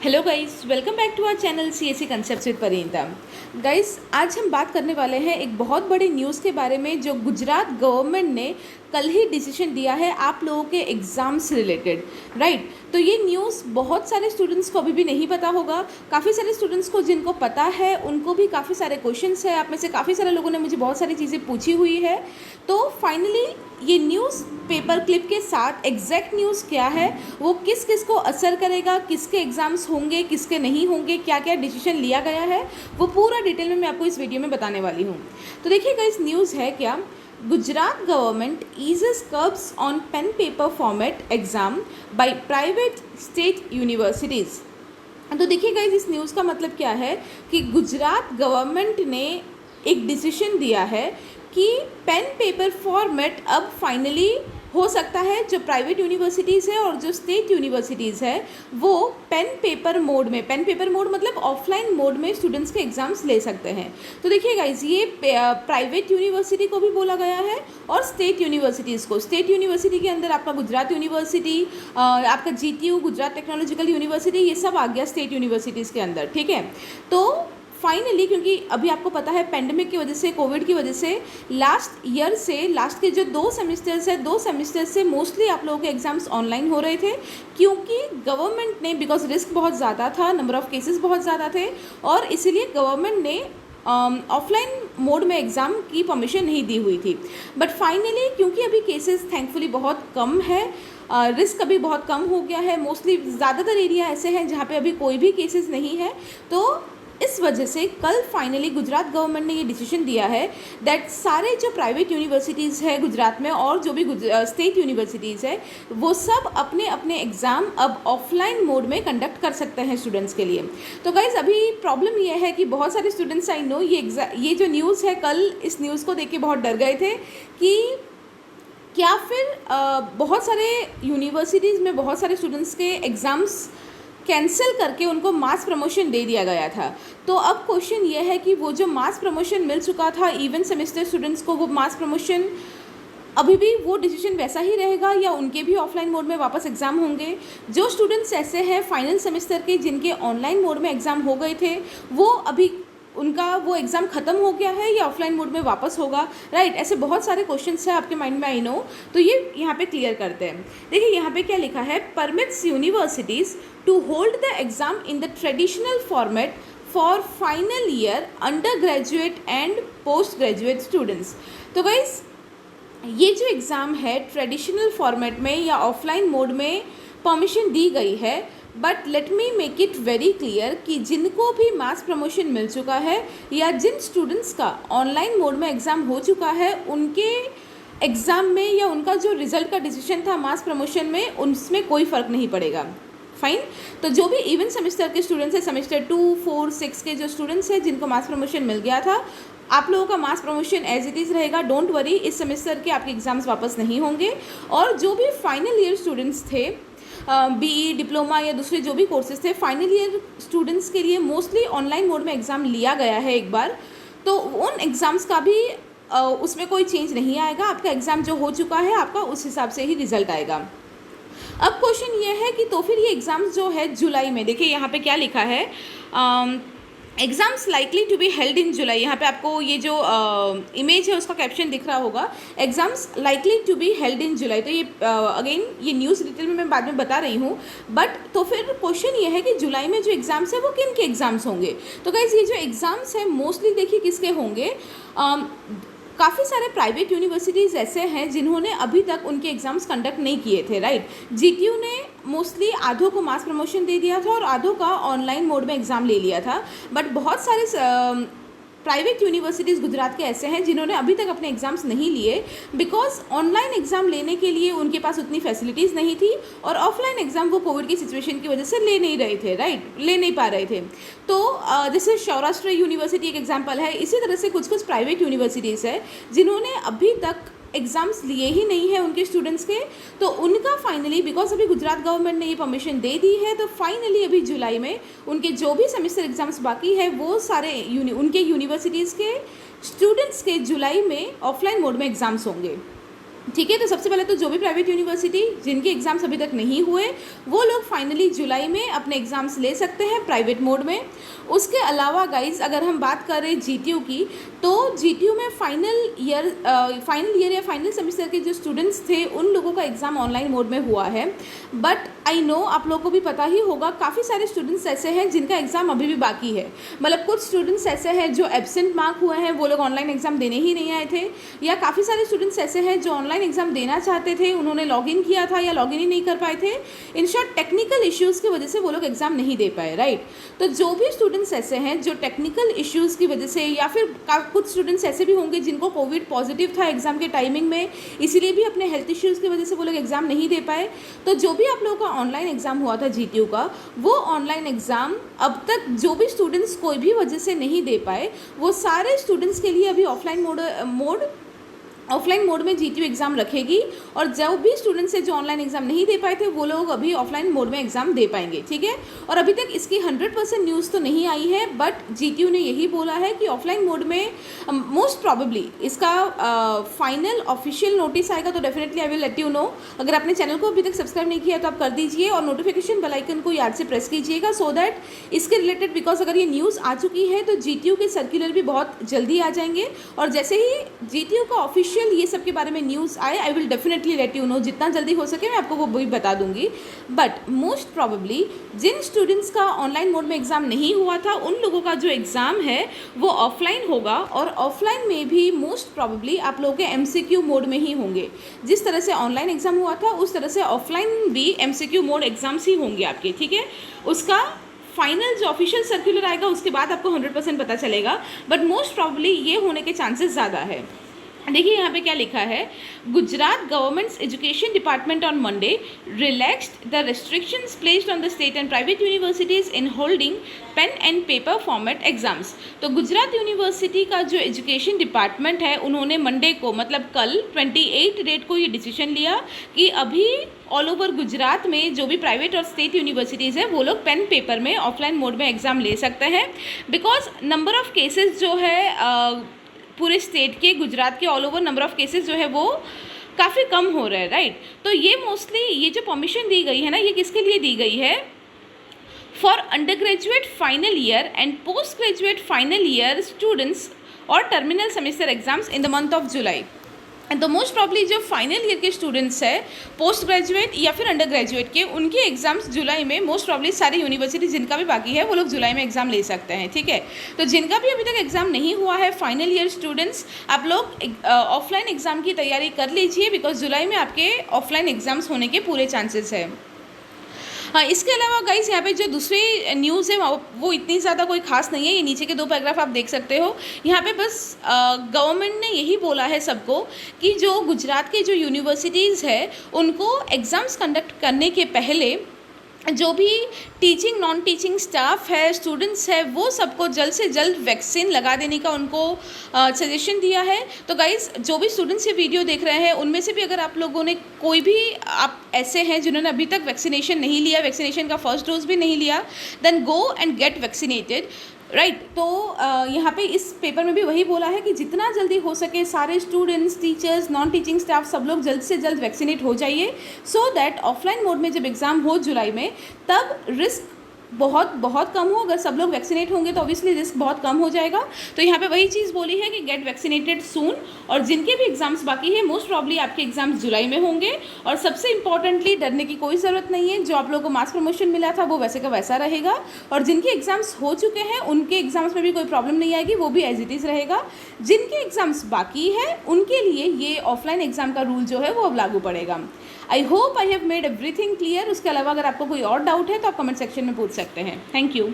Hello guys, welcome back to our channel CSC concepts with Parineeta. Guys, आज हम बात करने वाले हैं एक बहुत बड़े न्यूज़ के बारे में जो गुजरात गवर्नमेंट ने कल ही डिसीजन दिया है आप लोगों के एग्ज़ाम से रिलेटेड, राइट। तो ये न्यूज़ बहुत सारे स्टूडेंट्स को अभी भी नहीं पता होगा। काफ़ी सारे स्टूडेंट्स को जिनको पता है उनको भी काफ़ी सारे क्वेश्चंस है। आप में से काफ़ी सारे लोगों ने मुझे बहुत सारी चीज़ें पूछी हुई है। तो फाइनली ये न्यूज़ पेपर क्लिप के साथ एग्जैक्ट न्यूज़ क्या है, वो किस किस को असर करेगा, किसके एग्ज़ाम्स होंगे, किसके नहीं होंगे, क्या क्या डिसीजन लिया गया है, वो पूरा डिटेल में मैं आपको इस वीडियो में बताने वाली हूँ। तो देखिएगा, इस न्यूज़ है क्या, Gujarat government eases curbs on pen paper format exam by private state universities। तो देखिएगा, इस न्यूज़ का मतलब क्या है कि गुजरात गवर्नमेंट ने एक डिसीजन दिया है कि पेन पेपर फॉर्मेट अब फाइनली हो सकता है जो प्राइवेट यूनिवर्सिटीज़ है और जो स्टेट यूनिवर्सिटीज़ है वो पेन पेपर मोड में, पेन पेपर मोड मतलब ऑफलाइन मोड में स्टूडेंट्स के एग्ज़ाम्स ले सकते हैं। तो देखिए गाइज, ये प्राइवेट यूनिवर्सिटी को भी बोला गया है और स्टेट यूनिवर्सिटीज़ को। स्टेट यूनिवर्सिटी के अंदर आपका गुजरात यूनिवर्सिटी, आपका जीटीयू गुजरात टेक्नोलॉजिकल यूनिवर्सिटी, ये सब आ गया स्टेट यूनिवर्सिटीज़ के अंदर, ठीक है। तो फाइनली, क्योंकि अभी आपको पता है पेंडेमिक की वजह से, कोविड की वजह से लास्ट ईयर से, लास्ट के जो 2 सेमेस्टर्स है, 2 सेमेस्टर से मोस्टली आप लोगों के एग्ज़ाम्स ऑनलाइन हो रहे थे, क्योंकि गवर्नमेंट ने, बिकॉज रिस्क बहुत ज़्यादा था, नंबर ऑफ़ केसेस बहुत ज़्यादा थे, और इसीलिए गवर्नमेंट ने ऑफलाइन मोड में एग्ज़ाम की परमिशन नहीं दी हुई थी। बट फाइनली, क्योंकि अभी केसेस थैंकफुली बहुत कम है, रिस्क अभी बहुत कम हो गया है, मोस्टली ज़्यादातर एरिया ऐसे हैं जहाँ पे अभी कोई भी केसेस नहीं है, तो इस वजह से कल फाइनली गुजरात गवर्नमेंट ने ये डिसीजन दिया है दैट सारे जो प्राइवेट यूनिवर्सिटीज़ है गुजरात में और जो भी स्टेट यूनिवर्सिटीज़ है वो सब अपने अपने एग्ज़ाम अब ऑफलाइन मोड में कंडक्ट कर सकते हैं स्टूडेंट्स के लिए। तो गाइज, अभी प्रॉब्लम ये है कि बहुत सारे स्टूडेंट्स, आई नो, ये जो न्यूज़ है, कल इस न्यूज़ को देख के बहुत डर गए थे कि क्या फिर बहुत सारे यूनिवर्सिटीज़ में बहुत सारे स्टूडेंट्स के एग्ज़ाम्स कैंसिल करके उनको मास प्रमोशन दे दिया गया था। तो अब क्वेश्चन ये है कि वो जो मास प्रमोशन मिल चुका था इवन सेमेस्टर स्टूडेंट्स को, वो मास प्रमोशन अभी भी वो डिसीजन वैसा ही रहेगा या उनके भी ऑफलाइन मोड में वापस एग्ज़ाम होंगे। जो स्टूडेंट्स ऐसे हैं फाइनल सेमेस्टर के जिनके ऑनलाइन मोड में एग्ज़ाम हो गए थे, वो अभी उनका वो एग्ज़ाम ख़त्म हो गया है या ऑफलाइन मोड में वापस होगा, राइट। ऐसे बहुत सारे क्वेश्चंस हैं आपके माइंड में, आई नो। तो ये यहाँ पे क्लियर करते हैं। देखिए यहाँ पे क्या लिखा है, permits universities to hold the exam in the traditional format for final year undergraduate and post graduate students. तो गाइस, ये जो एग्ज़ाम है ट्रेडिशनल फॉर्मेट में या ऑफलाइन मोड में परमिशन दी गई है, but let me make it very clear कि जिनको भी मास प्रमोशन मिल चुका है या जिन स्टूडेंट्स का ऑनलाइन मोड में एग्ज़ाम हो चुका है, उनके एग्ज़ाम में या उनका जो रिज़ल्ट का डिसीजन था मास प्रमोशन में, उनमें कोई फ़र्क नहीं पड़ेगा। फाइन। तो जो भी इवन सेमेस्टर के स्टूडेंट्स हैं, सेमेस्टर 2, 4, 6 के जो स्टूडेंट्स हैं जिनको मास प्रमोशन मिल गया था, आप लोगों का mass promotion as it is रहेगा, डोंट वरी। इस सेमेस्टर के आपके एग्ज़ाम्स वापस नहीं होंगे। और जो भी फाइनल ईयर स्टूडेंट्स थे, बीई, डिप्लोमा या दूसरे जो भी कोर्सेज थे, फाइनल ईयर स्टूडेंट्स के लिए मोस्टली ऑनलाइन मोड में एग्ज़ाम लिया गया है एक बार, तो उन एग्ज़ाम्स का भी उसमें कोई चेंज नहीं आएगा। आपका एग्ज़ाम जो हो चुका है, आपका उस हिसाब से ही रिज़ल्ट आएगा। अब क्वेश्चन ये है कि तो फिर ये एग्ज़ाम्स जो है जुलाई में, देखिए यहाँ पे क्या लिखा है, exams likely to be held in July. यहाँ पे आपको ये जो इमेज है उसका कैप्शन दिख रहा होगा, exams likely to be held in July. तो ये अगेन ये न्यूज़ डिटेल में मैं बाद में बता रही हूँ, बट तो फिर क्वेश्चन ये है कि जुलाई में जो एग्ज़ाम्स है वो किन के एग्ज़ाम्स होंगे। तो गाइस, ये जो एग्ज़ाम्स है मोस्टली देखिए किसके होंगे, काफ़ी सारे प्राइवेट यूनिवर्सिटीज़ ऐसे हैं जिन्होंने अभी तक उनके एग्ज़ाम्स कंडक्ट नहीं किए थे, राइट। जीटीयू ने मोस्टली आधों को मास प्रमोशन दे दिया था और आधों का ऑनलाइन मोड में एग्ज़ाम ले लिया था, बट बहुत सारे प्राइवेट यूनिवर्सिटीज़ गुजरात के ऐसे हैं जिन्होंने अभी तक अपने एग्ज़ाम्स नहीं लिए, बिकॉज ऑनलाइन एग्ज़ाम लेने के लिए उनके पास उतनी फैसिलिटीज़ नहीं थी और ऑफलाइन एग्ज़ाम वो कोविड की सिचुएशन की वजह से ले नहीं रहे थे, राइट, ले नहीं पा रहे थे। तो जैसे सौराष्ट्र यूनिवर्सिटी एक एग्जाम्पल है, इसी तरह से कुछ कुछ प्राइवेट यूनिवर्सिटीज़ है जिन्होंने अभी तक एग्ज़ाम्स लिए ही नहीं है उनके स्टूडेंट्स के, तो उनका फाइनली, बिकॉज अभी गुजरात गवर्नमेंट ने ये परमिशन दे दी है, तो फाइनली अभी जुलाई में उनके जो भी सेमेस्टर एग्ज़ाम्स बाकी है वो सारे उनके यूनिवर्सिटीज़ के स्टूडेंट्स के जुलाई में ऑफलाइन मोड में एग्ज़ाम्स होंगे। ठीक है। तो सबसे पहले तो जो भी प्राइवेट यूनिवर्सिटी जिनके एग्ज़ाम्स अभी तक नहीं हुए वो लोग फाइनली जुलाई में अपने एग्ज़ाम्स ले सकते हैं प्राइवेट मोड में। उसके अलावा गाइज अगर हम बात करें जीटीयू की, तो जीटीयू में फाइनल ईयर या फाइनल सेमेस्टर के जो स्टूडेंट्स थे उन लोगों का एग्ज़ाम ऑनलाइन मोड में हुआ है। बट आई नो आप लोगों को भी पता ही होगा काफ़ी सारे स्टूडेंट्स ऐसे हैं जिनका एग्ज़ाम अभी भी बाकी है। मतलब कुछ स्टूडेंट्स ऐसे हैं जो एब्सेंट मार्क हुए हैं, वो लोग ऑनलाइन एग्ज़ाम देने ही नहीं आए थे, या काफ़ी सारे स्टूडेंट्स ऐसे हैं जो ऑनलाइन एग्ज़ाम देना चाहते थे, उन्होंने लॉगिन किया था या लॉगिन ही नहीं कर पाए थे। इन शॉर्ट टेक्निकल इश्यूज़ की वजह से वो लोग एग्ज़ाम नहीं दे पाए, राइट। तो जो भी स्टूडेंट्स ऐसे हैं जो टेक्निकल इश्यूज़ की वजह से, या फिर कुछ स्टूडेंट्स ऐसे भी होंगे जिनको कोविड पॉजिटिव था एग्ज़ाम के टाइमिंग में, इसीलिए भी अपने हेल्थ इश्यूज़ की वजह से वो लोग एग्ज़ाम नहीं दे पाए। तो जो भी आप लोगों का ऑनलाइन एग्ज़ाम हुआ था जीटीयू का, वो ऑनलाइन एग्ज़ाम अब तक जो भी स्टूडेंट्स कोई भी वजह से नहीं दे पाए, वो सारे स्टूडेंट्स के लिए अभी ऑफलाइन मोड में जीटीयू एग्ज़ाम रखेगी। और जो भी स्टूडेंट्स हैं जो ऑनलाइन एग्ज़ाम नहीं दे पाए थे वो लोग अभी ऑफलाइन मोड में एग्ज़ाम दे पाएंगे, ठीक है। और अभी तक इसकी 100% न्यूज़ तो नहीं आई है, बट जीटीयू ने यही बोला है कि ऑफलाइन मोड में मोस्ट प्रॉबेबली इसका फाइनल ऑफिशियल नोटिस आएगा। तो definitely I will let you know. अगर आपने चैनल को अभी तक सब्सक्राइब नहीं किया तो आप कर दीजिए और नोटिफिकेशन बेल आइकन को याद से प्रेस कीजिएगा, सो दैट इसके रिलेटेड, बिकॉज अगर ये न्यूज़ आ चुकी है तो जीटीयू के सर्कुलर भी बहुत जल्दी आ जाएंगे। और जैसे ही जीटीयू का ऑफिशियल ये सब के बारे में न्यूज़ आए, I will definitely let you know. जितना जल्दी हो सके मैं आपको वो भी बता दूंगी। बट मोस्ट प्रॉबेबली जिन स्टूडेंट्स का ऑनलाइन मोड में एग्ज़ाम नहीं हुआ था उन लोगों का जो एग्ज़ाम है वो ऑफलाइन होगा, और ऑफलाइन में भी मोस्ट प्रॉबेबली आप लोगों के एमसीक्यू मोड में ही होंगे। जिस तरह से ऑनलाइन एग्ज़ाम हुआ था उस तरह से ऑफलाइन भी एमसीक्यू मोड एग्ज़ाम्स ही होंगे आपके, ठीक है। उसका फाइनल जो ऑफिशियल सर्कुलर आएगा उसके बाद आपको 100% पता चलेगा, बट मोस्ट प्रॉबेबली ये होने के चांसेस ज़्यादा है। देखिए यहाँ पे क्या लिखा है, Gujarat government's education department on Monday relaxed the restrictions placed on the state and private universities in holding pen and paper format exams. तो गुजरात यूनिवर्सिटी का जो एजुकेशन डिपार्टमेंट है उन्होंने मंडे को, मतलब कल 28 डेट को ये डिसीजन लिया कि अभी ऑल ओवर गुजरात में जो भी प्राइवेट और स्टेट यूनिवर्सिटीज़ है वो लोग पेन पेपर में ऑफलाइन मोड में एग्ज़ाम ले सकते हैं। बिकॉज नंबर ऑफ़ केसेस जो है पूरे स्टेट के, गुजरात के all over number of cases जो है वो काफ़ी कम हो रहा है, राइट। तो ये मोस्टली ये जो परमिशन दी गई है ना, ये किसके लिए दी गई है? For undergraduate final year and post graduate final year students और terminal semester exams in the month of July. And the most probably जो फाइनल ईयर के स्टूडेंट्स है, पोस्ट ग्रेजुएट या फिर अंडर ग्रेजुएट के, उनके एग्जाम्स जुलाई में most probably सारे यूनिवर्सिटी जिनका भी बाकी है वो लोग जुलाई में एग्जाम ले सकते हैं, ठीक है। तो जिनका भी अभी तक एग्जाम नहीं हुआ है फाइनल ईयर स्टूडेंट्स, आप लोग ऑफलाइन एग्जाम की तैयारी कर लीजिए, बिकॉज जुलाई में आपके ऑफलाइन एग्जाम्स होने के पूरे चांसेस है। हाँ, इसके अलावा गाइस यहाँ पे जो दूसरी न्यूज़ है वो इतनी ज़्यादा कोई खास नहीं है। ये नीचे के 2 पैराग्राफ आप देख सकते हो। यहाँ पे बस गवर्नमेंट ने यही बोला है सबको कि जो गुजरात के जो यूनिवर्सिटीज़ है उनको एग्ज़ाम्स कंडक्ट करने के पहले जो भी टीचिंग नॉन टीचिंग स्टाफ है, स्टूडेंट्स है, वो सबको जल्द से जल्द वैक्सीन लगा देने का उनको सजेशन दिया है। तो गाइज़ जो भी स्टूडेंट्स ये वीडियो देख रहे हैं उनमें से भी अगर आप लोगों ने कोई भी आप ऐसे हैं जिन्होंने अभी तक वैक्सीनेशन नहीं लिया, वैक्सीनेशन का फर्स्ट डोज भी नहीं लिया, then go and get vaccinated, right. तो यहाँ पे इस पेपर में भी वही बोला है कि जितना जल्दी हो सके सारे students, teachers, non teaching staff सब लोग जल्द से जल्द वैक्सीनेट हो जाइए, सो दैट ऑफलाइन मोड में जब एग्ज़ाम हो जुलाई में तब रिस्क बहुत कम हो। अगर सब लोग वैक्सीनेट होंगे तो ऑब्वियसली रिस्क बहुत कम हो जाएगा। तो यहाँ पे वही चीज़ बोली है कि गेट वैक्सीनेटेड सून, और जिनके भी एग्जाम्स बाकी है मोस्ट प्रॉब्ली आपके एग्जाम्स जुलाई में होंगे। और सबसे इंपॉर्टेंटली डरने की कोई ज़रूरत नहीं है, जो आप लोगों को मास प्रमोशन मिला था वो वैसे का वैसा रहेगा, और जिनके एग्जाम्स हो चुके हैं उनके एग्जाम्स में भी कोई प्रॉब्लम नहीं आएगी, वो भी एज इट इज़ रहेगा। जिनके एग्जाम्स बाकी है उनके लिए ये ऑफलाइन एग्जाम का रूल जो है वो अब लागू पड़ेगा। I hope I have made everything clear. उसके अलावा अगर आपको कोई और डाउट है तो आप कमेंट सेक्शन में पूछ सकते हैं। Thank you.